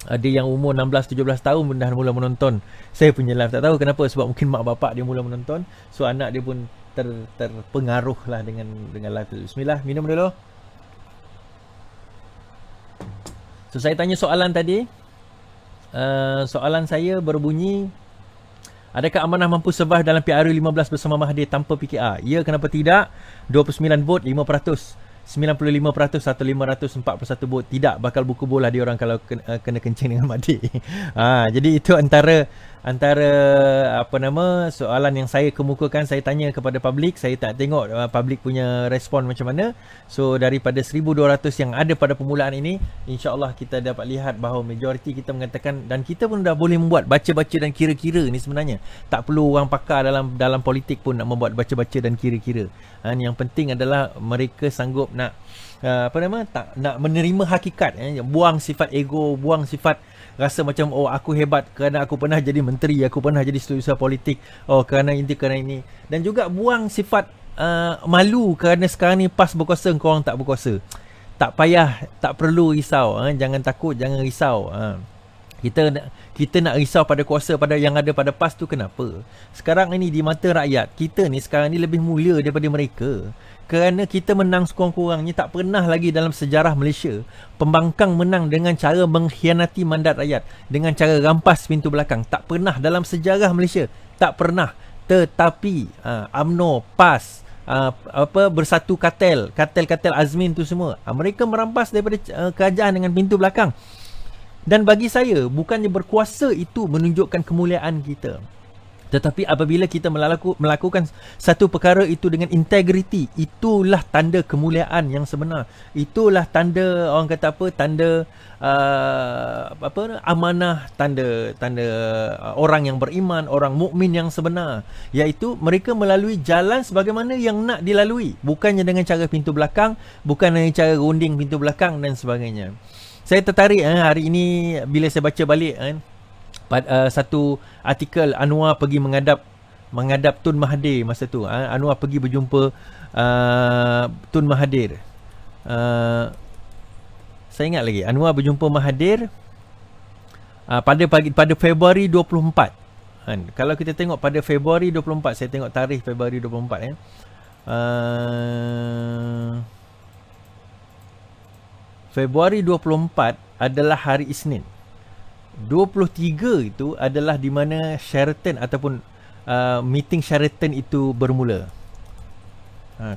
Ada yang umur 16-17 tahun pun dah mula menonton saya punya live. Tak tahu kenapa, sebab mungkin mak bapak dia mula menonton, so anak dia pun terpengaruh lah dengan live tu. Bismillah, minum dulu. So saya tanya soalan tadi. Soalan saya berbunyi, adakah Amanah mampu survive dalam PRU 15 bersama Mahathir tanpa PKR? Ya, kenapa tidak? 29 vote, 5%. 95% atau 541 vote tidak bakal buku bola dia orang kalau kena kencing dengan Mahathir. Jadi itu antara soalan yang saya kemukakan. Saya tanya kepada publik, saya tak tengok publik punya respon macam mana. So daripada 1200 yang ada pada permulaan ini, insya-Allah kita dapat lihat bahawa majoriti kita mengatakan, dan kita pun dah boleh membuat baca-baca dan kira-kira ni sebenarnya. Tak perlu orang pakar dalam politik pun nak membuat baca-baca dan kira-kira. Yang penting adalah mereka sanggup nak nak menerima hakikat, buang sifat ego, buang sifat rasa macam aku hebat kerana aku pernah jadi menteri, aku pernah jadi setiausaha politik, kerana ini, dan juga buang sifat malu kerana sekarang ni PAS berkuasa, korang tak berkuasa. Tak payah, tak perlu risau, jangan takut, jangan risau. Kita nak risau pada kuasa pada yang ada pada PAS tu kenapa? Sekarang ini di mata rakyat, kita ni sekarang ni lebih mulia daripada mereka. Kerana kita menang sekurang-kurangnya, tak pernah lagi dalam sejarah Malaysia pembangkang menang dengan cara mengkhianati mandat rakyat, dengan cara rampas pintu belakang. Tak pernah dalam sejarah Malaysia, tak pernah. Tetapi UMNO, PAS, bersatu katel Azmin tu semua, mereka merampas daripada kerajaan dengan pintu belakang. Dan bagi saya, bukannya berkuasa itu menunjukkan kemuliaan kita, tetapi apabila kita melakukan satu perkara itu dengan integriti, itulah tanda kemuliaan yang sebenar. Itulah tanda, orang kata apa, tanda amanah, tanda orang yang beriman, orang mukmin yang sebenar, iaitu mereka melalui jalan sebagaimana yang nak dilalui, bukannya dengan cara pintu belakang, bukan dengan cara runding pintu belakang dan sebagainya. Saya tertarik hari ini bila saya baca balik satu artikel Anwar pergi menghadap Tun Mahathir masa tu. Anwar pergi berjumpa Tun Mahathir. Saya ingat lagi, Anwar berjumpa Mahathir pada Februari 24. Kalau kita tengok pada Februari 24, saya tengok tarikh Februari 24 Februari 24 adalah hari Isnin. 23 itu adalah di mana Sheraton ataupun meeting Sheraton itu bermula.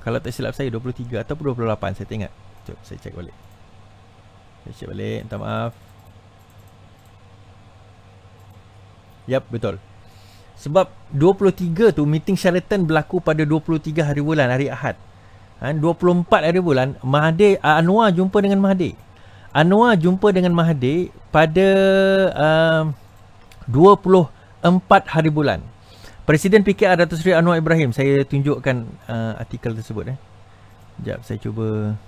Kalau tak silap saya 23 atau 28, saya tak ingat. Jom saya cek balik. Minta maaf. Yap, betul. Sebab 23 tu meeting Sheraton berlaku pada 23 hari bulan, hari Ahad. 24 hari bulan, Anwar jumpa dengan Mahathir. Anwar jumpa dengan Mahathir pada 24 hari bulan. Presiden PKR Datuk Seri Anwar Ibrahim, saya tunjukkan artikel tersebut. Sekejap, saya cuba.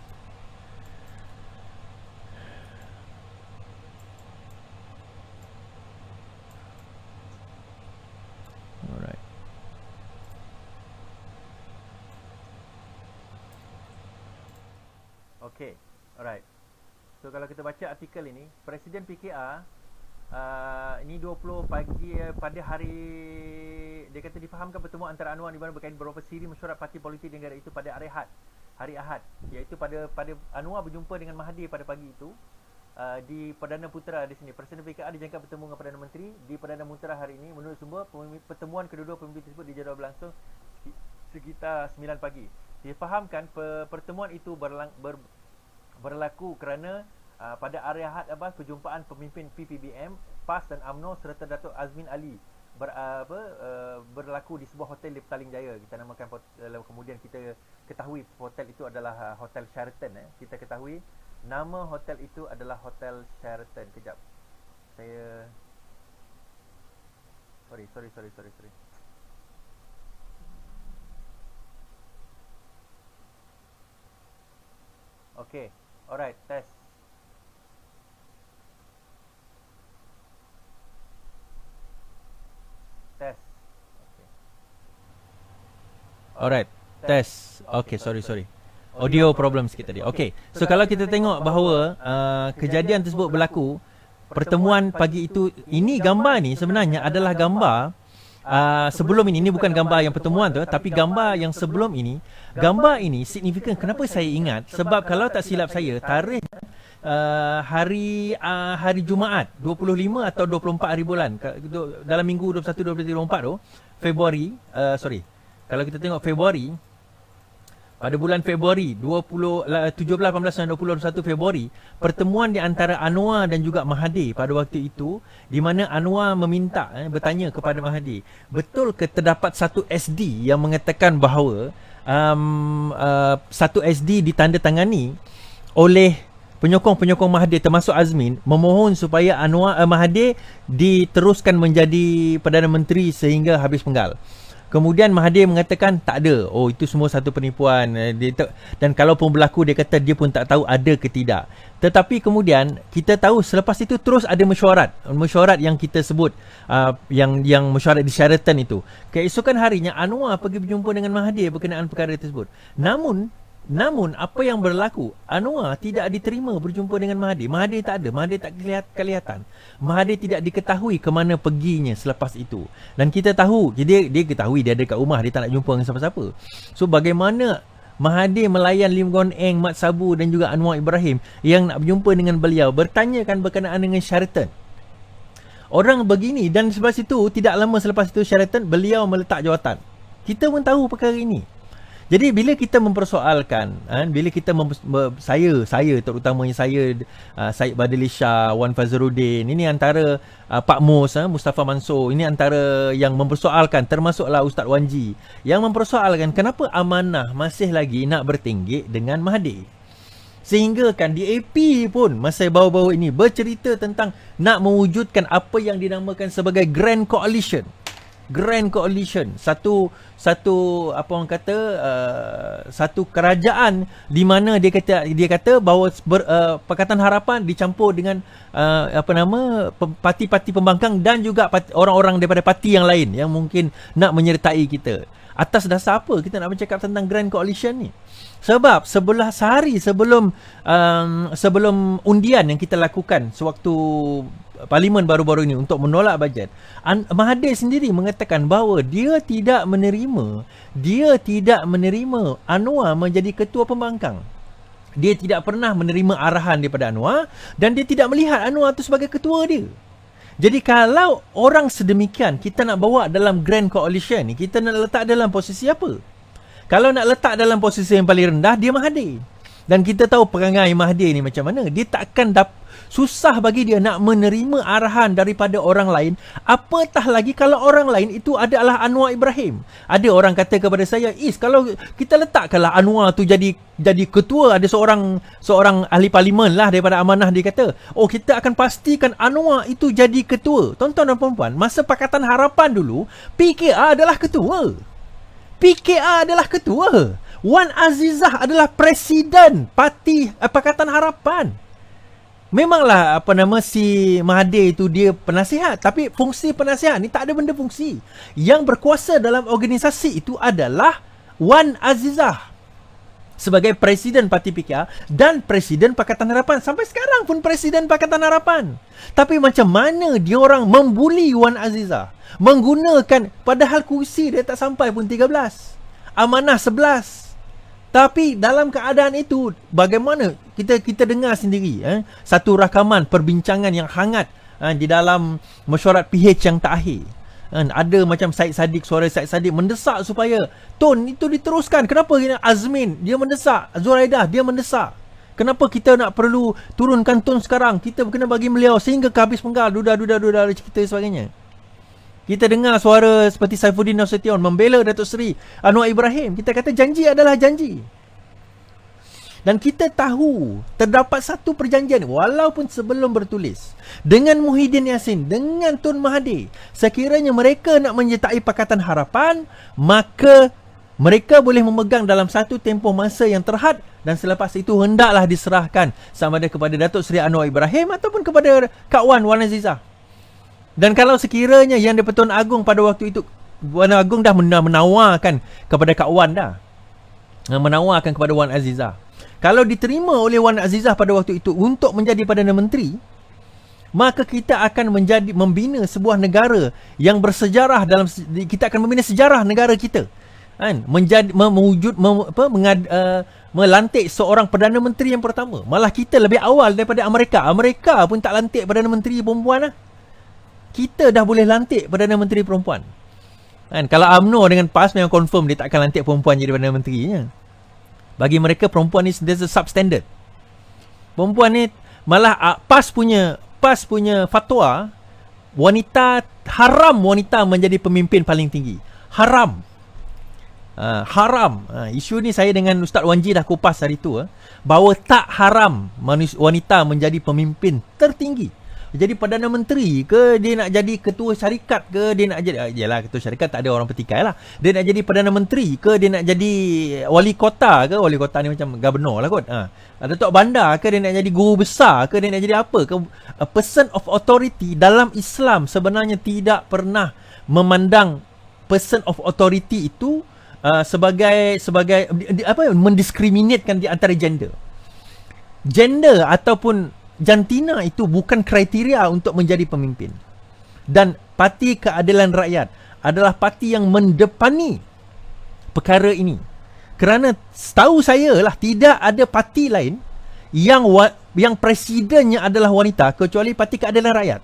Alright. Okay, alright. So kalau kita baca artikel ini, Presiden PKR ini 20 pagi pada hari, dia kata difahamkan pertemuan antara Anwar di mana berkaitan beberapa siri mesyuarat parti politik negara itu pada hari Ahad, iaitu pada Anwar berjumpa dengan Mahathir pada pagi itu di Perdana Putera di sini. Presiden PKR dijangka bertemu dengan Perdana Menteri di Perdana Putera hari ini. Menurut sumber, pertemuan kedua-dua pemimpin tersebut dijadual berlangsung sekitar 9 pagi. Difahamkan pertemuan itu berlaku kerana pada hari Ahad perjumpaan pemimpin PPBM, PAS dan UMNO serta Datuk Azmin Ali berlaku di sebuah hotel di Petaling Jaya. Kita namakan kemudian kita ketahui hotel itu adalah Hotel Sheraton. Kita ketahui nama hotel itu adalah Hotel Sheraton. Kejap. Saya sorry. Okay. Alright, test. Okay. Alright, test. Okay, sorry. Audio problem sikit tadi. Okay. So kalau kita tengok bahawa kejadian tersebut berlaku pertemuan pagi itu, ini gambar ni sebenarnya adalah gambar sebelum ini bukan gambar yang pertemuan tu, tapi gambar yang sebelum ini. Gambar ini signifikan. Kenapa saya ingat? Sebab kalau tak silap saya, tarikh hari Jumaat 25 atau 24 hari bulan dalam minggu 21, 23, 24 tu, Februari, kalau kita tengok Februari, pada bulan Februari 17, 18 dan 20, 21 Februari, pertemuan di antara Anwar dan juga Mahathir pada waktu itu, di mana Anwar meminta, bertanya kepada Mahathir, betul ke terdapat satu SD yang mengatakan bahawa satu SD ditandatangani oleh penyokong-penyokong Mahathir termasuk Azmin, memohon supaya Mahathir diteruskan menjadi Perdana Menteri sehingga habis penggal. Kemudian Mahathir mengatakan tak ada. Oh, itu semua satu penipuan. Dan kalau pun berlaku, dia kata dia pun tak tahu ada ke tidak. Tetapi kemudian kita tahu selepas itu terus ada mesyuarat yang kita sebut yang mesyuarat di Sheraton itu. Keesokan harinya Anwar pergi berjumpa dengan Mahathir berkenaan perkara tersebut. Namun apa yang berlaku, Anwar tidak diterima berjumpa dengan Mahathir. Mahathir tak ada, Mahathir tak kelihatan. Mahathir tidak diketahui ke mana perginya selepas itu. Dan kita tahu, dia ketahui dia ada kat rumah, dia tak nak jumpa dengan siapa-siapa. So bagaimana Mahathir melayan Lim Guan Eng, Mat Sabu dan juga Anwar Ibrahim yang nak berjumpa dengan beliau, bertanyakan berkenaan dengan Sheraton. Orang begini, dan sebab itu tidak lama selepas itu Sheraton beliau meletak jawatan. Kita pun tahu perkara ini. Jadi bila kita mempersoalkan, bila kita saya terutamanya saya, Syed Badili Shah, Wan Fazruddin, ini antara Pak Mus, Mustafa Mansur, ini antara yang mempersoalkan, termasuklah Ustaz Wanji yang mempersoalkan kenapa Amanah masih lagi nak bertinggik dengan Mahathir. Sehingga kan DAP pun masa baru-baru ini bercerita tentang nak mewujudkan apa yang dinamakan sebagai Grand Coalition. Satu apa orang kata, satu kerajaan di mana dia kata bahawa Pakatan Harapan dicampur dengan parti-parti pembangkang dan juga orang-orang daripada parti yang lain yang mungkin nak menyertai kita. Atas dasar apa kita nak bercakap tentang Grand Coalition ni? Sebab sehari sebelum undian yang kita lakukan sewaktu Parlimen baru-baru ini untuk menolak bajet, Mahathir sendiri mengatakan bahawa dia tidak menerima Anwar menjadi ketua pembangkang. Dia tidak pernah menerima arahan daripada Anwar dan dia tidak melihat Anwar itu sebagai ketua dia. Jadi kalau orang sedemikian kita nak bawa dalam Grand Coalition ni, kita nak letak dalam posisi apa? Kalau nak letak dalam posisi yang paling rendah, dia Mahathir. Dan kita tahu perangai Mahathir ni macam mana. Dia takkan susah bagi dia nak menerima arahan daripada orang lain, apatah lagi kalau orang lain itu adalah Anwar Ibrahim. Ada orang kata kepada saya, kalau kita letakkanlah Anwar tu jadi ketua, ada seorang ahli parlimen lah daripada Amanah, dia kata, kita akan pastikan Anwar itu jadi ketua. Tuan-tuan dan puan-puan, masa Pakatan Harapan dulu, PKR adalah ketua. Wan Azizah adalah presiden parti Pakatan Harapan. Memanglah si Mahathir itu dia penasihat, tapi fungsi penasihat ni tak ada benda fungsi. Yang berkuasa dalam organisasi itu adalah Wan Azizah sebagai presiden parti PKR dan presiden Pakatan Harapan. Sampai sekarang pun presiden Pakatan Harapan. Tapi macam mana dia orang membuli Wan Azizah, menggunakan, padahal kursi dia tak sampai pun 13, Amanah 11. Tapi dalam keadaan itu, bagaimana kita dengar sendiri satu rakaman perbincangan yang hangat di dalam mesyuarat PH yang terakhir. Ada macam suara Syed Saddiq mendesak supaya tone itu diteruskan. Kenapa Azmin dia mendesak, Zuraidah dia mendesak. Kenapa kita nak perlu turunkan tone sekarang? Kita kena bagi beliau sehingga ke habis penggal, duda cerita sebagainya. Kita dengar suara seperti Saifuddin Nasution membela Datuk Seri Anwar Ibrahim. Kita kata janji adalah janji. Dan kita tahu terdapat satu perjanjian walaupun sebelum bertulis dengan Muhyiddin Yassin, dengan Tun Mahathir. Sekiranya mereka nak menyertai Pakatan Harapan, maka mereka boleh memegang dalam satu tempoh masa yang terhad, dan selepas itu hendaklah diserahkan sama ada kepada Datuk Seri Anwar Ibrahim ataupun kepada Kak Wan Azizah. Dan kalau sekiranya yang di-Pertuan Agong pada waktu itu, Wan Agong dah menawarkan kepada Kak Wan dah, menawarkan kepada Wan Azizah. Kalau diterima oleh Wan Azizah pada waktu itu untuk menjadi Perdana Menteri, maka kita akan membina sebuah negara yang bersejarah kita akan membina sejarah negara kita. Kan? Melantik seorang Perdana Menteri yang pertama. Malah kita lebih awal daripada Amerika. Amerika pun tak lantik Perdana Menteri perempuan lah. Kita dah boleh lantik Perdana Menteri perempuan. Kan? Kalau UMNO dengan PAS memang confirm dia tak akan lantik perempuan jadi Perdana Menterinya. Bagi mereka perempuan ni there's a substandard. Perempuan ni malah PAS punya fatwa, haram wanita menjadi pemimpin paling tinggi. Haram. Haram. Isu ni saya dengan Ustaz Wanji dah kupas hari tu, bahawa tak haram wanita menjadi pemimpin tertinggi. Jadi Perdana Menteri ke, dia nak jadi ketua syarikat ke, dia nak jadi, yalah ketua syarikat tak ada orang petikai lah. Dia nak jadi Perdana Menteri ke, dia nak jadi wali kota ke, wali kota ni macam governor lah kot. Datuk Bandar ke, dia nak jadi guru besar ke, dia nak jadi apa ke. A person of authority dalam Islam sebenarnya tidak pernah memandang person of authority itu sebagai mendiskriminatkan di antara gender ataupun jantina. Itu bukan kriteria untuk menjadi pemimpin. Dan Parti Keadilan Rakyat adalah parti yang mendepani perkara ini. Kerana setahu saya lah, tidak ada parti lain yang presidennya adalah wanita kecuali Parti Keadilan Rakyat.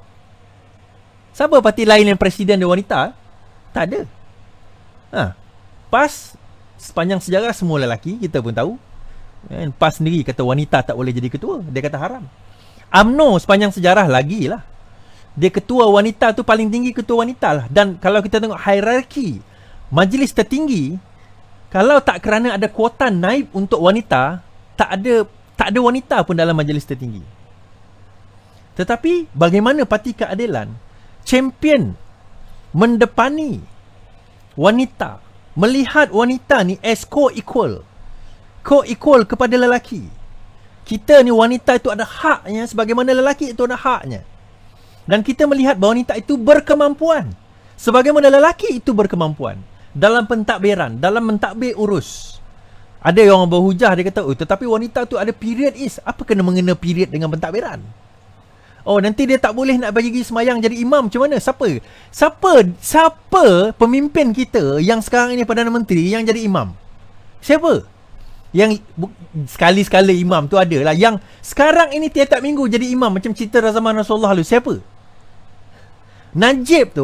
Siapa parti lain yang presiden dia wanita? Tak ada. PAS sepanjang sejarah semua lelaki, kita pun tahu. PAS sendiri kata wanita tak boleh jadi ketua, dia kata haram. UMNO sepanjang sejarah lagi lah, dia ketua wanita tu paling tinggi ketua wanita lah. Dan kalau kita tengok hierarki majlis tertinggi, kalau tak kerana ada kuota naib untuk wanita, tak ada wanita pun dalam majlis tertinggi. Tetapi bagaimana Parti Keadilan champion mendepani wanita, melihat wanita ni as co-equal kepada lelaki. Kita ni wanita itu ada haknya sebagaimana lelaki itu ada haknya. Dan kita melihat bahawa wanita itu berkemampuan sebagaimana lelaki itu berkemampuan dalam pentadbiran, dalam mentadbir urus. Ada yang berhujah, dia kata, tetapi wanita tu ada period is. Apa kena mengena period dengan pentadbiran? Nanti dia tak boleh nak bagi semayang jadi imam, macam mana? Siapa pemimpin kita yang sekarang ini Perdana Menteri yang jadi imam? Siapa? Yang sekali-sekala imam tu ada lah. Yang sekarang ini tiap-tiap minggu jadi imam, macam cerita zaman Rasulullah lalu. Siapa? Najib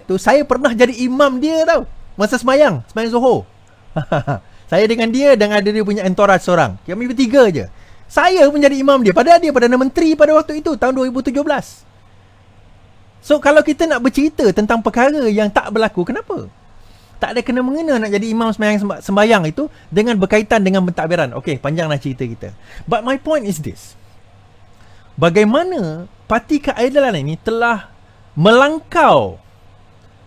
tu saya pernah jadi imam dia tau. Masa semayang Zuhur. Saya dengan dia dan ada dia punya entourage seorang. Kami bertiga je. Saya pun jadi imam dia. Padahal dia Perdana Menteri pada waktu itu, tahun 2017. So kalau kita nak bercerita tentang perkara yang tak berlaku, kenapa? Tak ada kena mengena nak jadi imam sembahyang itu dengan berkaitan dengan pentadbiran. Okey, panjanglah cerita kita. But my point is this. Bagaimana Parti Keadilan ini telah melangkau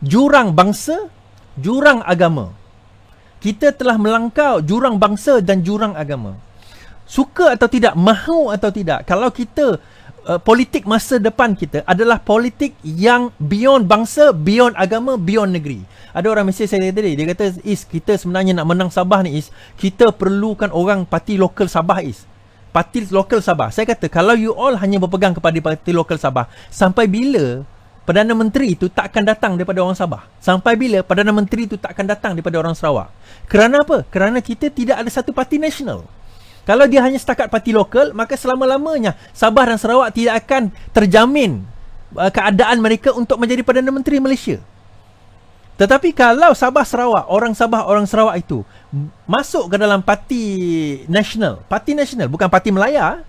jurang bangsa, jurang agama. Kita telah melangkau jurang bangsa dan jurang agama. Suka atau tidak, mahu atau tidak, kalau kita politik masa depan kita adalah politik yang beyond bangsa, beyond agama, beyond negeri. Ada orang mesej saya tadi, dia kata, kita sebenarnya nak menang Sabah ni kita perlukan orang parti lokal Sabah parti lokal Sabah. Saya kata, kalau you all hanya berpegang kepada parti lokal Sabah, sampai bila Perdana Menteri itu tak akan datang daripada orang Sabah? Sampai bila Perdana Menteri itu tak akan datang daripada orang Sarawak? Kerana apa? Kerana kita tidak ada satu parti nasional. Kalau dia hanya setakat parti lokal, maka selama-lamanya Sabah dan Sarawak tidak akan terjamin keadaan mereka untuk menjadi Perdana Menteri Malaysia. Tetapi kalau Sabah orang Sarawak itu masuk ke dalam parti nasional, bukan parti Melaya,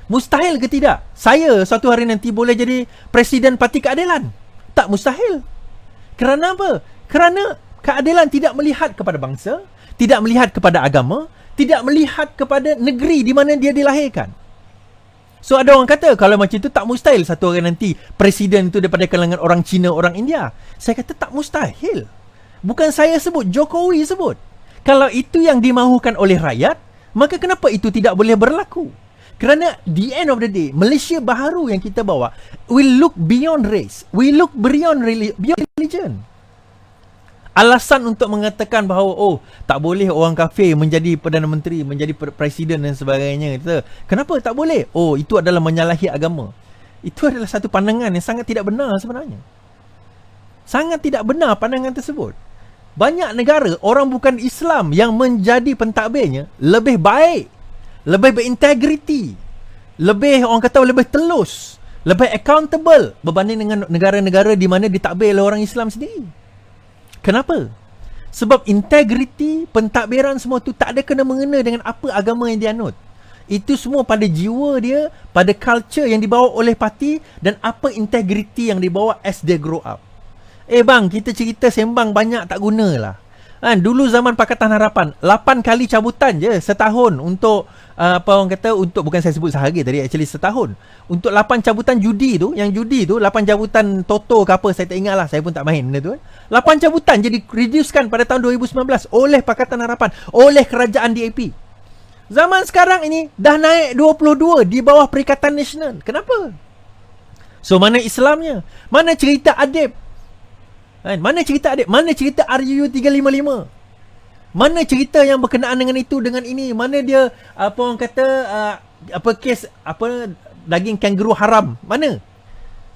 mustahil ke tidak saya suatu hari nanti boleh jadi Presiden Parti Keadilan? Tak mustahil. Kerana apa? Kerana keadilan tidak melihat kepada bangsa, tidak melihat kepada agama, tidak melihat kepada negeri di mana dia dilahirkan. So ada orang kata, kalau macam itu tak mustahil satu hari nanti presiden itu daripada kalangan orang Cina, orang India. Saya kata tak mustahil. Bukan saya sebut, Jokowi sebut. Kalau itu yang dimahukan oleh rakyat, maka kenapa itu tidak boleh berlaku? Kerana the end of the day, Malaysia baharu yang kita bawa will look beyond race, will look beyond religion. Alasan untuk mengatakan bahawa tak boleh orang kafir menjadi Perdana Menteri, menjadi Presiden dan sebagainya. Kenapa tak boleh? Itu adalah menyalahi agama. Itu adalah satu pandangan yang sangat tidak benar sebenarnya. Sangat tidak benar pandangan tersebut. Banyak negara orang bukan Islam yang menjadi pentadbirnya lebih baik, lebih berintegriti, lebih orang kata lebih telus, lebih accountable berbanding dengan negara-negara di mana ditadbir oleh orang Islam sendiri. Kenapa? Sebab integriti, pentadbiran semua tu tak ada kena mengena dengan apa agama yang dianut. Itu semua pada jiwa dia, pada culture yang dibawa oleh parti dan apa integriti yang dibawa as they grow up. Bang, kita cerita sembang banyak tak gunalah. Dulu zaman Pakatan Harapan 8 kali cabutan je setahun untuk apa orang kata, untuk, bukan saya sebut sahaja tadi, actually setahun. Untuk 8 cabutan judi tu, yang judi tu 8 cabutan toto ke apa, saya tak ingat lah, saya pun tak main benda tu. 8 cabutan jadi reducekan pada tahun 2019 oleh Pakatan Harapan, oleh kerajaan DAP. Zaman sekarang ini dah naik 22 di bawah Perikatan Nasional. Kenapa? So mana Islamnya? Mana cerita adib? Mana cerita adik? Mana cerita RUU 355? Mana cerita yang berkenaan dengan itu, dengan ini? Mana dia apa orang kata apa kes apa daging kangaroo haram? Mana?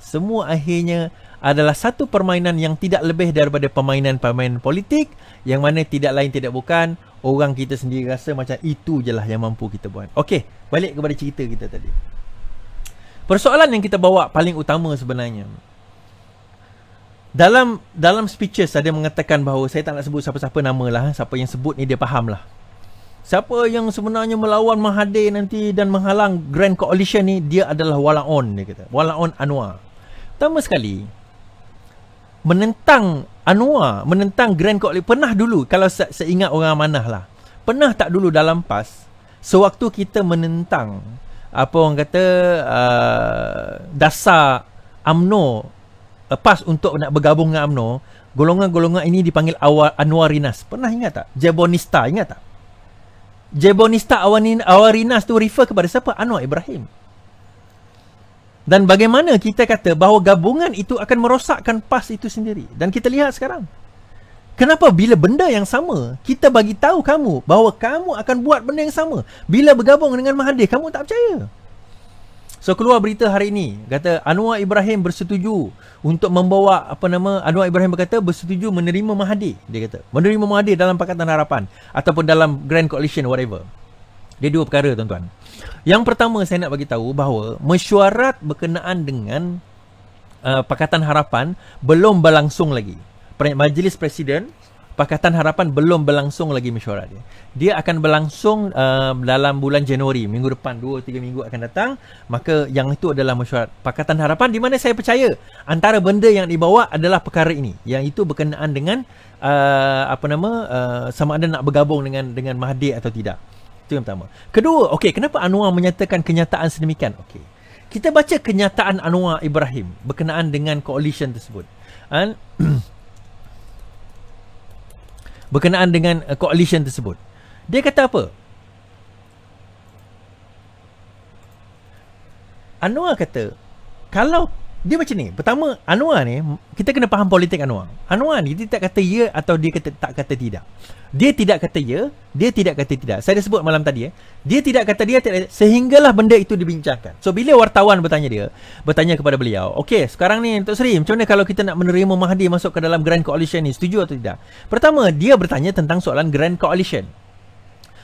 Semua akhirnya adalah satu permainan yang tidak lebih daripada permainan-permainan politik, yang mana tidak lain tidak bukan orang kita sendiri rasa macam itu je lah yang mampu kita buat. Okey, balik kepada cerita kita tadi. Persoalan yang kita bawa paling utama sebenarnya, dalam speeches ada mengatakan bahawa, saya tak nak sebut siapa-siapa nama lah, siapa yang sebut ni dia faham lah, siapa yang sebenarnya melawan Mahathir nanti dan menghalang Grand Coalition ni, dia adalah Walaon, dia kata. Walaon Anwar. Pertama sekali, menentang Anwar, menentang Grand Coalition, pernah dulu, kalau saya ingat orang amanah lah, pernah tak dulu dalam PAS, sewaktu kita menentang apa orang kata dasar UMNO, PAS untuk nak bergabung dengan UMNO, golongan-golongan ini dipanggil Anwarinas. Pernah ingat tak? Jebonista, ingat tak? Jebonista Anwarinas tu refer kepada siapa? Anwar Ibrahim. Dan bagaimana kita kata bahawa gabungan itu akan merosakkan PAS itu sendiri. Dan kita lihat sekarang, kenapa bila benda yang sama kita bagi tahu kamu bahawa kamu akan buat benda yang sama, bila bergabung dengan Mahathir kamu tak percaya. So keluar berita hari ini, kata Anwar Ibrahim bersetuju untuk membawa Anwar Ibrahim berkata bersetuju menerima Mahathir. Dia kata menerima Mahathir dalam Pakatan Harapan ataupun dalam Grand Coalition, whatever. Dia dua perkara, tuan-tuan. Yang pertama, saya nak bagi tahu bahawa mesyuarat berkenaan dengan Pakatan Harapan belum berlangsung lagi. Majlis Presiden Pakatan Harapan belum berlangsung lagi mesyuarat dia. Dia akan berlangsung dalam bulan Januari, minggu depan, 2-3 minggu akan datang. Maka yang itu adalah mesyuarat Pakatan Harapan, di mana saya percaya antara benda yang dibawa adalah perkara ini, yang itu berkenaan dengan sama ada nak bergabung dengan Mahathir atau tidak. Itu yang pertama. Kedua, okey, kenapa Anwar menyatakan kenyataan sedemikian? Okey, kita baca kenyataan Anwar Ibrahim berkenaan dengan coalition tersebut. Berkenaan dengan coalition tersebut. Dia kata apa? Anwar kata, kalau dia macam ni, pertama, Anwar ni, kita kena faham politik Anwar. Anwar ni, dia tak kata ya atau dia tak kata tidak. Dia tidak kata ya, dia tidak kata tidak. Saya dah sebut malam tadi, dia tidak kata dia tidak, sehinggalah benda itu dibincangkan. So bila wartawan bertanya kepada beliau, okey, sekarang ni Tok Seri, macam mana kalau kita nak menerima Mahathir masuk ke dalam Grand Coalition ni, setuju atau tidak? Pertama, dia bertanya tentang soalan Grand Coalition.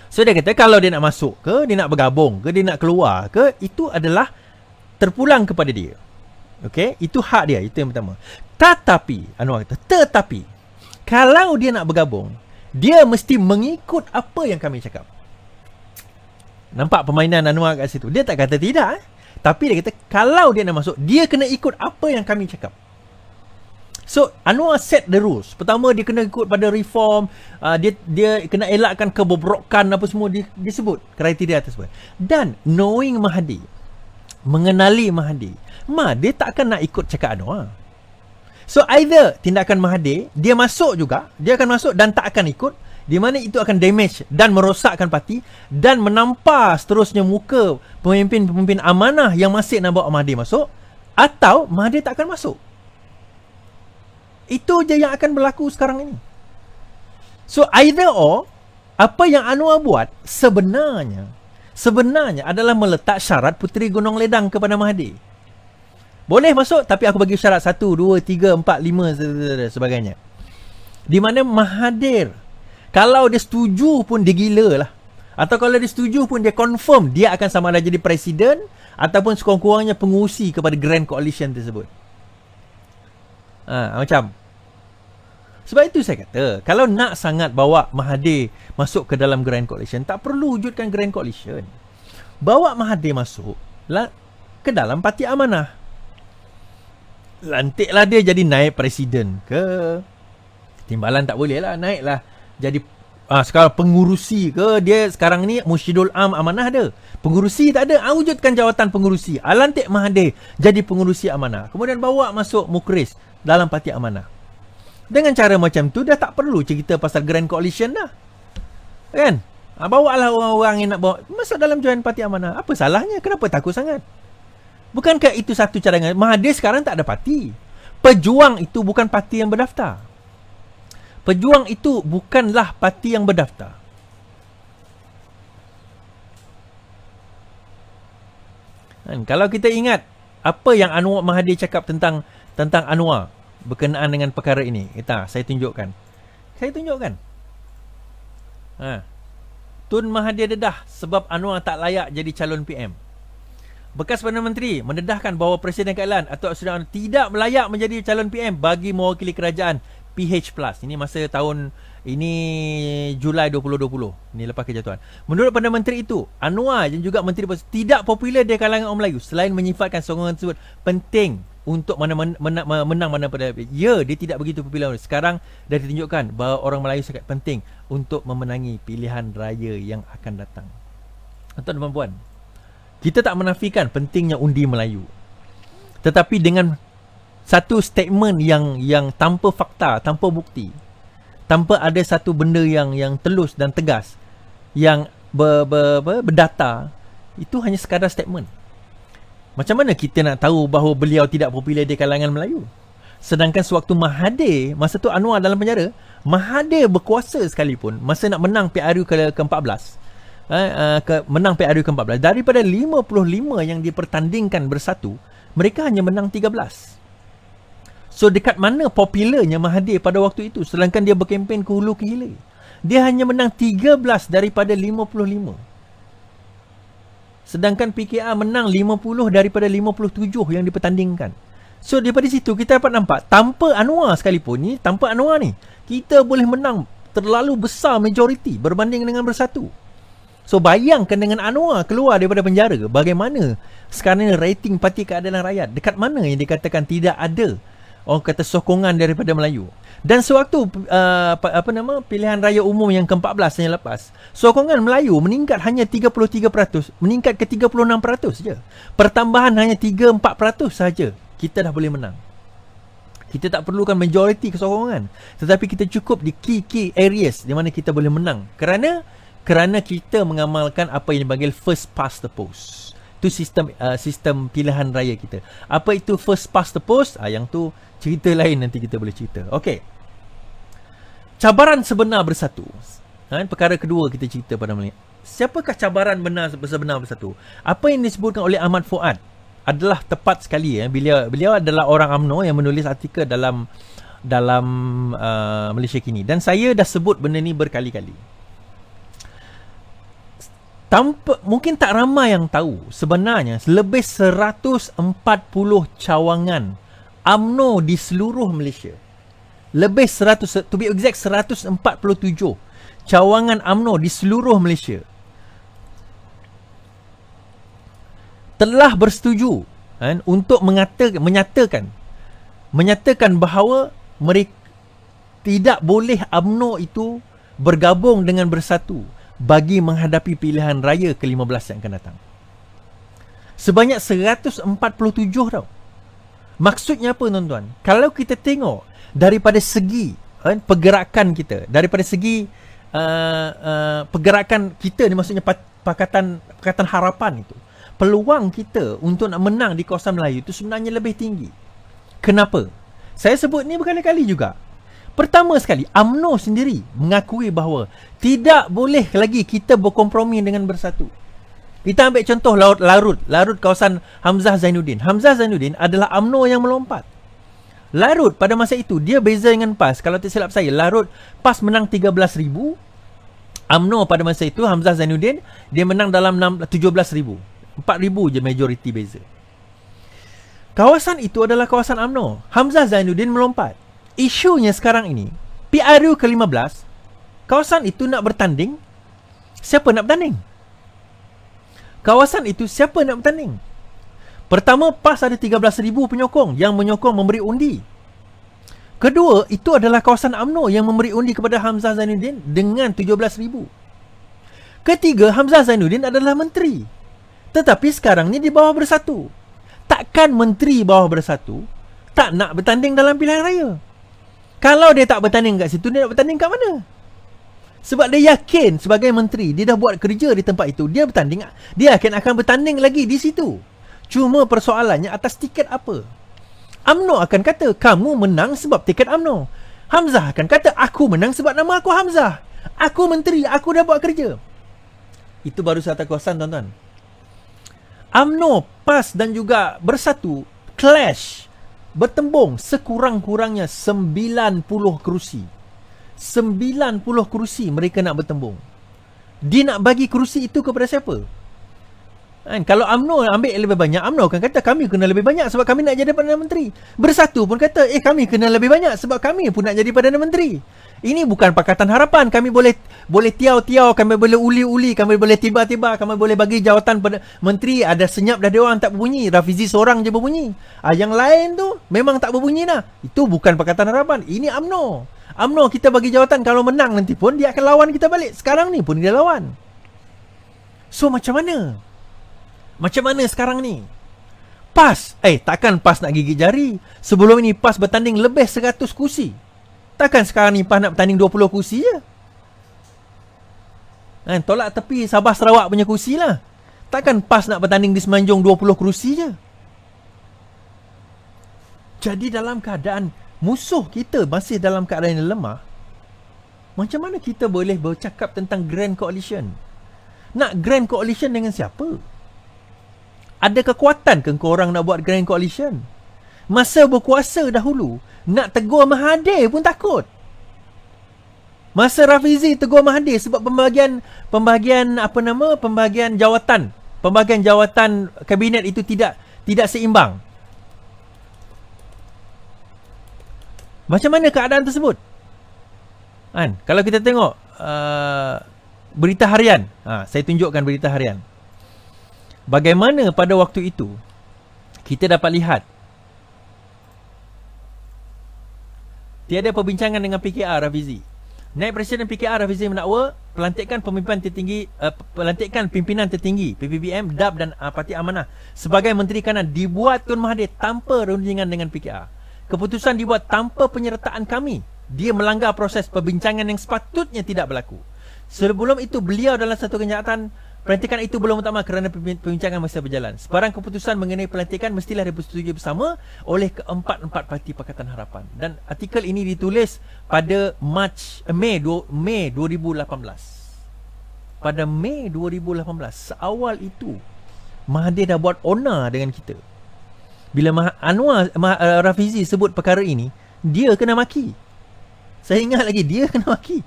So dia kata kalau dia nak masuk ke, dia nak bergabung ke, dia nak keluar ke, itu adalah terpulang kepada dia. Okey, itu hak dia, itu yang pertama. Tetapi, Anwar kata, tetapi kalau dia nak bergabung, dia mesti mengikut apa yang kami cakap. Nampak permainan Anwar kat situ. Dia tak kata tidak, tapi dia kata kalau dia nak masuk, dia kena ikut apa yang kami cakap. So Anwar set the rules. Pertama, dia kena ikut pada reform, dia kena elakkan kebobrokan apa semua, dia sebut kriteria tersebut. Dan knowing Mahathir, mengenali Mahathir, dia tak akan nak ikut cakap Anwar. So either tindakan Mahathir, dia masuk juga, dia akan masuk dan tak akan ikut, di mana itu akan damage dan merosakkan parti dan menampar seterusnya muka pemimpin-pemimpin amanah yang masih nak bawa Mahathir masuk, atau Mahathir tak akan masuk. Itu je yang akan berlaku sekarang ini. So either or, apa yang Anwar buat sebenarnya adalah meletak syarat Puteri Gunung Ledang kepada Mahathir. Boleh masuk tapi aku bagi syarat 1, 2, 3, 4, 5 sebagainya. Di mana Mahathir, kalau dia setuju pun dia gila lah. Atau kalau dia setuju pun dia confirm dia akan sama ada jadi presiden ataupun sekurang-kurangnya pengurusi kepada Grand Coalition tersebut. Macam. Sebab itu saya kata, kalau nak sangat bawa Mahathir masuk ke dalam Grand Coalition, tak perlu wujudkan Grand Coalition. Bawa Mahathir masuk ke dalam Parti Amanah. Lantiklah dia jadi naib presiden ke. Timbalan tak boleh lah, naiklah jadi sekarang pengurusi ke. Dia sekarang ni Mursyidul Am Amanah ada, pengurusi tak ada. Wujudkan jawatan pengurusi. Lantik Mahathir jadi pengurusi Amanah, kemudian bawa masuk Mukris dalam Parti Amanah. Dengan cara macam tu dah tak perlu cerita pasal Grand Coalition dah, kan? Bawa lah orang-orang yang nak bawa masuk dalam join Parti Amanah. Apa salahnya? Kenapa takut sangat? Bukankah itu satu cadangan? Mahathir sekarang tak ada parti. Pejuang itu bukan parti yang berdaftar. Pejuang itu bukanlah parti yang berdaftar. Kalau kita ingat apa yang Anwar Mahathir cakap tentang Anwar berkenaan dengan perkara ini, saya tunjukkan. Tun Mahathir dedah sebab Anwar tak layak jadi calon PM. Bekas Perdana Menteri mendedahkan bahawa Presiden Keadilan Datuk Seri Anwar tidak layak menjadi calon PM bagi mewakili kerajaan PH+. Ini masa tahun ini Julai 2020. Ini lepas kejatuhan. Menurut Perdana Menteri itu, Anwar dan juga Menteri tidak popular di kalangan orang Melayu selain menyifatkan sokongan tersebut penting untuk menang mana pada. Ya, dia tidak begitu popular. Sekarang dah ditunjukkan bahawa orang Melayu sangat penting untuk memenangi pilihan raya yang akan datang. Tuan-tuan dan puan, kita tak menafikan pentingnya undi Melayu. Tetapi dengan satu statement yang tanpa fakta, tanpa bukti, tanpa ada satu benda yang telus dan tegas, yang berdata, itu hanya sekadar statement. Macam mana kita nak tahu bahawa beliau tidak popular di kalangan Melayu? Sedangkan sewaktu Mahathir, masa tu Anwar dalam penjara, Mahathir berkuasa sekalipun, masa nak menang PRU ke-14, menang PRU ke-14, daripada 55 yang dipertandingkan bersatu, mereka hanya menang 13. So dekat mana popularnya Mahathir pada waktu itu, sedangkan dia berkempen ke hulu ke hilir? Dia hanya menang 13 daripada 55. Sedangkan PKR menang 50 daripada 57 yang dipertandingkan. So daripada situ kita dapat nampak, tanpa Anwar sekalipun ni, tanpa Anwar ni, kita boleh menang terlalu besar majoriti berbanding dengan bersatu. So bayangkan dengan Anwar keluar daripada penjara, bagaimana sekarang rating Parti Keadilan Rakyat, dekat mana yang dikatakan tidak ada orang kata sokongan daripada Melayu. Dan sewaktu pilihan raya umum yang ke-14 yang lepas, sokongan Melayu meningkat hanya 33%, meningkat ke 36% saja. Pertambahan hanya 3-4% saja, kita dah boleh menang. Kita tak perlukan majoriti kesokongan, tetapi kita cukup di key areas di mana kita boleh menang. Kerana kita mengamalkan apa yang dipanggil first past the post. Itu sistem pilihan raya kita. Apa itu first past the post? Yang tu cerita lain, nanti kita boleh cerita. Okey. Cabaran sebenar bersatu. Perkara kedua kita cerita pada malam ini. Siapakah cabaran sebenar bersatu? Apa yang disebutkan oleh Ahmad Fuad adalah tepat sekali. Beliau adalah orang UMNO yang menulis artikel dalam Malaysia Kini. Dan saya dah sebut benda ni berkali-kali. Mungkin tak ramai yang tahu, sebenarnya lebih 140 cawangan UMNO di seluruh Malaysia, lebih 100, to be exact 147 cawangan UMNO di seluruh Malaysia telah bersetuju untuk menyatakan bahawa mereka tidak boleh UMNO itu bergabung dengan bersatu bagi menghadapi pilihan raya ke-15 yang akan datang. Sebanyak 147 tau. Maksudnya apa tuan-tuan? Kalau kita tengok daripada segi pergerakan kita, daripada segi pergerakan kita ni, maksudnya Pakatan Harapan itu, peluang kita untuk nak menang di kawasan Melayu itu sebenarnya lebih tinggi. Kenapa? Saya sebut ni berkali-kali juga. Pertama sekali, UMNO sendiri mengakui bahawa tidak boleh lagi kita berkompromi dengan bersatu. Kita ambil contoh Larut kawasan Hamzah Zainuddin. Hamzah Zainuddin adalah UMNO yang melompat. Larut pada masa itu dia beza dengan PAS. Kalau tak silap saya, Larut PAS menang 13,000. UMNO pada masa itu Hamzah Zainuddin dia menang dalam 17,000. 4,000 je majoriti beza. Kawasan itu adalah kawasan UMNO. Hamzah Zainuddin melompat. Isunya sekarang ini, PRU ke-15, kawasan itu nak bertanding. Siapa nak bertanding? Kawasan itu siapa nak bertanding? Pertama, PAS ada 13,000 penyokong yang menyokong memberi undi. Kedua, itu adalah kawasan UMNO yang memberi undi kepada Hamzah Zainuddin dengan 17,000. Ketiga, Hamzah Zainuddin adalah menteri. Tetapi sekarang ni di bawah Bersatu. Takkan menteri bawah Bersatu tak nak bertanding dalam pilihan raya? Kalau dia tak bertanding kat situ, dia nak bertanding kat mana? Sebab dia yakin sebagai menteri, dia dah buat kerja di tempat itu, dia bertanding, dia akan bertanding lagi di situ. Cuma persoalannya atas tiket apa? UMNO akan kata, kamu menang sebab tiket UMNO. Hamzah akan kata, aku menang sebab nama aku Hamzah. Aku menteri, aku dah buat kerja. Itu baru satu kawasan, tuan-tuan. UMNO, PAS dan juga Bersatu clash, bertembung sekurang-kurangnya 90 kerusi. 90 kerusi mereka nak bertembung. Dia nak bagi kerusi itu kepada siapa? Kalau UMNO ambil lebih banyak, UMNO akan kata kami kena lebih banyak sebab kami nak jadi Perdana Menteri. Bersatu pun kata kami kena lebih banyak sebab kami pun nak jadi Perdana Menteri. Ini bukan Pakatan Harapan. Kami boleh tiau-tiau, kami boleh uli-uli, kami boleh tiba-tiba, kami boleh bagi jawatan pada menteri. Ada senyap dah dia orang tak berbunyi. Rafizi seorang je berbunyi. Yang lain tu memang tak berbunyi dah. Itu bukan Pakatan Harapan. Ini UMNO. UMNO kita bagi jawatan, kalau menang nanti pun dia akan lawan kita balik. Sekarang ni pun dia lawan. So macam mana? Macam mana sekarang ni? PAS, takkan PAS nak gigit jari. Sebelum ini PAS bertanding lebih 100 kursi. Takkan sekarang ni PAS nak bertanding 20 kursi je? Tolak tepi Sabah Sarawak punya kursi lah. Takkan PAS nak bertanding di Semenanjung 20 kursi je? Jadi dalam keadaan musuh kita masih dalam keadaan yang lemah, macam mana kita boleh bercakap tentang Grand Coalition? Nak Grand Coalition dengan siapa? Ada kekuatan ke korang nak buat Grand Coalition? Masa berkuasa dahulu, nak tegur Mahathir pun takut. Masa Rafizi tegur Mahathir sebab pembahagian jawatan kabinet itu tidak seimbang. Macam mana keadaan tersebut? Kalau kita tengok berita harian, saya tunjukkan berita harian. Bagaimana pada waktu itu kita dapat lihat tiada perbincangan dengan PKR Rafizi. Naib Presiden PKR Rafizi mendakwa pelantikan pimpinan tertinggi PPBM, DAP dan Parti Amanah sebagai Menteri Kanan dibuat Tun Mahathir tanpa rundingan dengan PKR. Keputusan dibuat tanpa penyertaan kami. Dia melanggar proses perbincangan yang sepatutnya tidak berlaku. Sebelum itu beliau dalam satu kenyataan, pelantikan itu belum utama kerana perbincangan masih berjalan. Sebarang keputusan mengenai pelantikan mestilah dipersetujui bersama oleh keempat-empat parti Pakatan Harapan. Dan artikel ini ditulis pada Mei 2018. Pada Mei 2018, seawal itu Mahathir dah buat onar dengan kita. Bila Rafizi sebut perkara ini, dia kena maki. Saya ingat lagi, dia kena maki.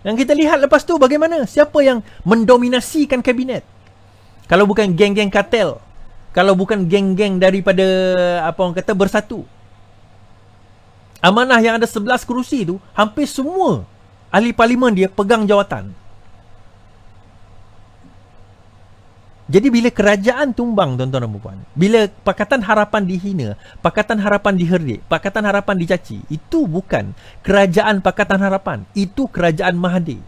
Yang kita lihat lepas tu bagaimana? Siapa yang mendominasikan kabinet? Kalau bukan geng-geng kartel, kalau bukan geng-geng daripada Bersatu. Amanah yang ada 11 kerusi tu, hampir semua ahli parlimen dia pegang jawatan. Jadi bila kerajaan tumbang, tuan-tuan dan puan, bila Pakatan Harapan dihina, Pakatan Harapan diherdik, Pakatan Harapan dicaci, itu bukan kerajaan Pakatan Harapan, itu kerajaan Mahathir.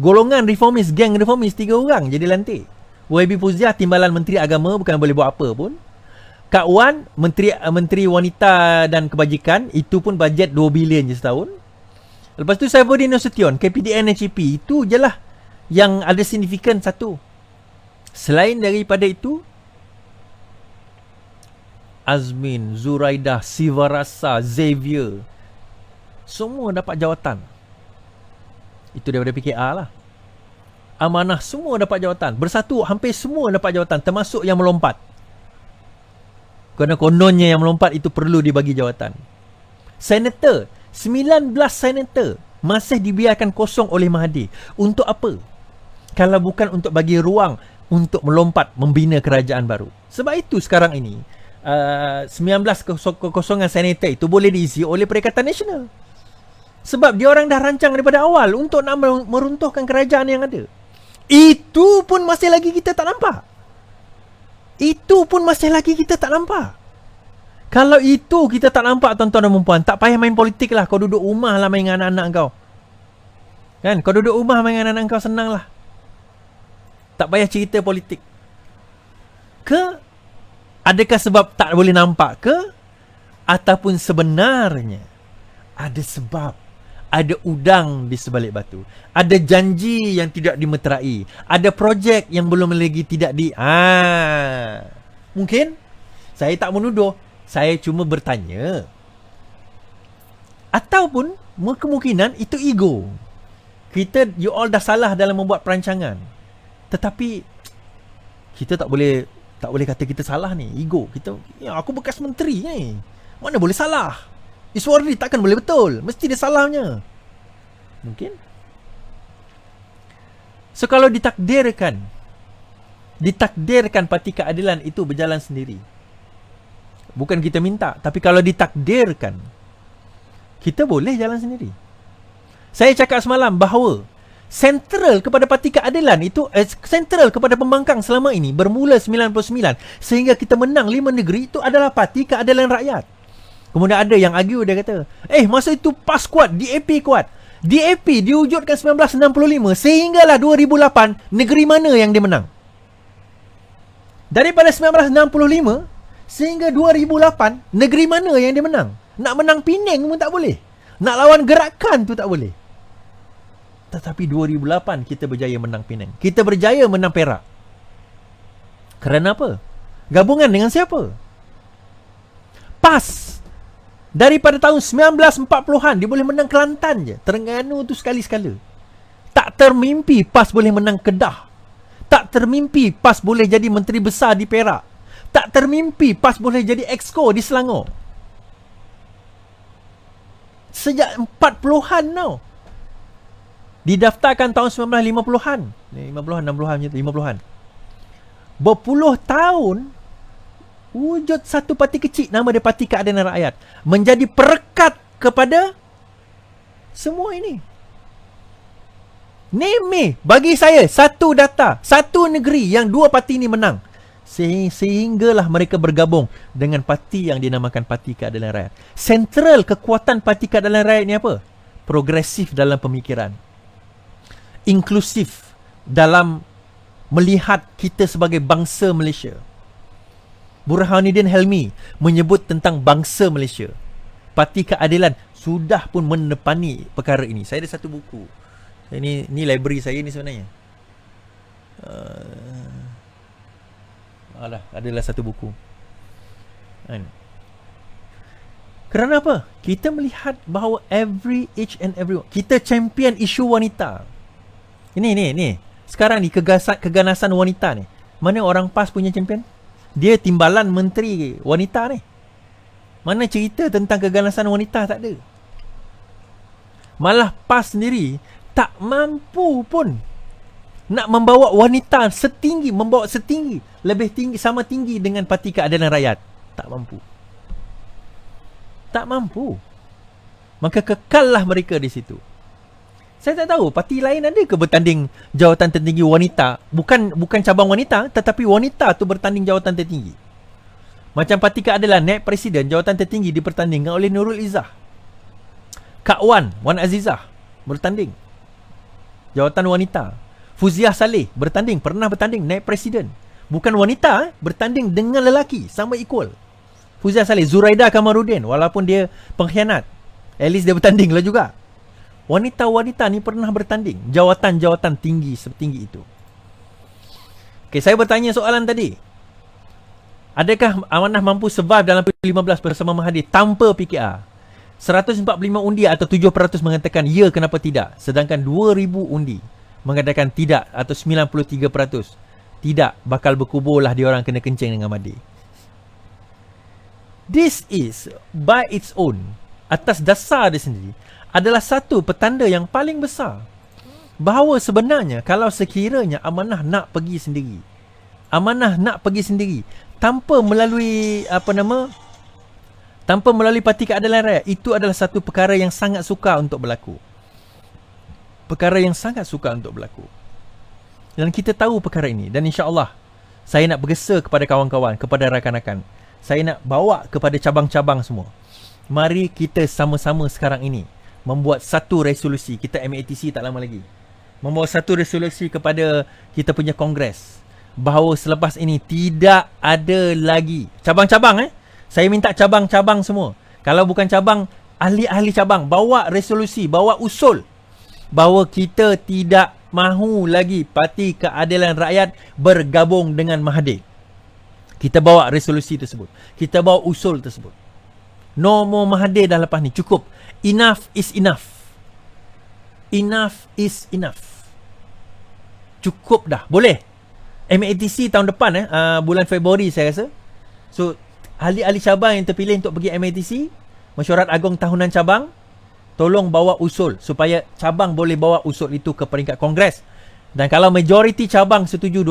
Golongan reformis, geng reformis 3 orang jadi lantik. YB Fauziah timbalan Menteri Agama, bukan boleh buat apa pun. Kak Wan Menteri Wanita dan Kebajikan, itu pun bajet 2 bilion je setahun. Lepas tu Saifuddin Nasution, KPDN HEP, itu je lah yang ada signifikan satu. Selain daripada itu, Azmin, Zuraidah, Sivarasa, Xavier, semua dapat jawatan. Itu daripada PKR lah. amanah semua dapat jawatan. Bersatu hampir semua dapat jawatan, termasuk yang melompat. Kerana kononnya yang melompat itu perlu dibagi jawatan. Senator, 19 senator masih dibiarkan kosong oleh Mahathir. Untuk apa? Kalau bukan untuk bagi ruang untuk melompat membina kerajaan baru. Sebab itu sekarang ini 19 kekosongan senator itu boleh diisi oleh Perikatan Nasional. Sebab dia orang dah rancang daripada awal untuk nak meruntuhkan kerajaan yang ada. Itu pun masih lagi kita tak nampak. Itu pun masih lagi kita tak nampak. Kalau itu kita tak nampak, tuan-tuan dan puan, tak payah main politik lah. Kau duduk rumah lah main dengan anak-anak kau. Kan? Kau duduk rumah main dengan anak kau, senang lah. Tak payah cerita politik. Ke? Adakah sebab tak boleh nampak ke? Ataupun sebenarnya ada sebab, ada udang di sebalik batu, ada janji yang tidak dimeterai, ada projek yang belum lagi tidak mungkin saya tak menuduh, saya cuma bertanya. Ataupun kemungkinan itu ego. You all dah salah dalam membuat perancangan. Tetapi kita tak boleh kata kita salah ni. Ego kita, aku bekas menteri ni, mana boleh salah. Iswari takkan boleh betul. Mesti dia salahnya. Mungkin. So kalau ditakdirkan parti keadilan itu berjalan sendiri. Bukan kita minta, tapi kalau ditakdirkan, kita boleh jalan sendiri. Saya cakap semalam bahawa sentral kepada parti keadilan itu, sentral kepada pembangkang selama ini bermula 99 sehingga kita menang 5 negeri itu adalah Parti Keadilan Rakyat. Kemudian ada yang argue, dia kata, masa itu PAS kuat, DAP kuat. DAP diwujudkan 1965 sehinggalah 2008, negeri mana yang dia menang? Daripada 1965 sehingga 2008, negeri mana yang dia menang? Nak menang Penang pun tak boleh. Nak lawan gerakan tu tak boleh. Tetapi 2008 kita berjaya menang Penang. Kita berjaya menang Perak. Kerana apa? Gabungan dengan siapa? PAS. Daripada tahun 1940-an dia boleh menang Kelantan je. Terengganu tu sekali-sekala. Tak termimpi PAS boleh menang Kedah. Tak termimpi PAS boleh jadi menteri besar di Perak. Tak termimpi PAS boleh jadi exco di Selangor. Sejak 40-an tau. Didaftarkan tahun 1950-an. 50-an, 60-an macam tu, 50-an. Berpuluh tahun wujud satu parti kecil, nama dia Parti Keadilan Rakyat, menjadi perekat kepada semua ini. Name bagi saya satu data, satu negeri yang dua parti ini menang, sehinggalah mereka bergabung dengan parti yang dinamakan Parti Keadilan Rakyat. Sentral kekuatan Parti Keadilan Rakyat ni apa? Progresif dalam pemikiran, inklusif dalam melihat kita sebagai bangsa Malaysia. Burhanuddin Helmi menyebut tentang bangsa Malaysia. Parti Keadilan sudah pun menepani perkara ini. Saya ada satu buku. Ini library saya ni sebenarnya. Adalah satu buku. Kerana apa? Kita melihat bahawa each and every kita champion isu wanita. Ini. Sekarang ni keganasan wanita ni. Mana orang PAS punya champion? Dia timbalan menteri wanita ni. Mana cerita tentang keganasan wanita, tak ada. Malah PAS sendiri tak mampu pun nak membawa wanita lebih tinggi, sama tinggi dengan Parti Keadilan Rakyat. Tak mampu. Maka kekallah mereka di situ. Saya tak tahu parti lain ada ke bertanding jawatan tertinggi wanita, bukan cabang wanita, tetapi wanita tu bertanding jawatan tertinggi. Macam Parti Keadilan naik presiden, jawatan tertinggi dipertandingkan oleh Nurul Izzah. Kak Wan Azizah bertanding jawatan wanita. Fuziah Saleh pernah bertanding naik presiden. Bukan wanita, bertanding dengan lelaki, sama equal. Fuziah Saleh. Zuraida Kamarudin, walaupun dia pengkhianat, at least dia bertanding lah juga. Wanita-wanita ni pernah bertanding jawatan-jawatan tinggi setinggi itu. Okay, saya bertanya soalan tadi. Adakah Amanah mampu survive dalam P15 bersama Mahathir tanpa PKR? 145 undi atau 7% mengatakan ya, kenapa tidak? Sedangkan 2000 undi mengatakan tidak, atau 93% tidak, bakal berkuburlah dia orang kena kencing dengan Mahathir. This is by its own, atas dasar dia sendiri, adalah satu petanda yang paling besar bahawa sebenarnya kalau sekiranya amanah nak pergi sendiri tanpa melalui tanpa melalui Parti Keadilan Rakyat, itu adalah satu perkara yang sangat sukar untuk berlaku. Dan kita tahu perkara ini, dan insya-Allah saya nak bergesa kepada kawan-kawan, kepada rakan-rakan. Saya nak bawa kepada cabang-cabang semua. Mari kita sama-sama sekarang ini membuat satu resolusi. Kita MATC tak lama lagi. Membawa satu resolusi kepada kita punya kongres bahawa selepas ini tidak ada lagi cabang-cabang. Saya minta cabang-cabang semua. Kalau bukan cabang, ahli-ahli cabang bawa resolusi, bawa usul bahawa kita tidak mahu lagi Parti Keadilan Rakyat bergabung dengan Mahathir. Kita bawa resolusi tersebut. Kita bawa usul tersebut. No more Mahathir dah lepas ni. Cukup. Enough is enough. Enough is enough. Cukup dah. Boleh. MATC tahun depan bulan Februari saya rasa. So, ahli-ahli cabang yang terpilih untuk pergi MATC, Mesyuarat Agong Tahunan Cabang, tolong bawa usul supaya cabang boleh bawa usul itu ke peringkat Kongres. Dan kalau majoriti cabang setuju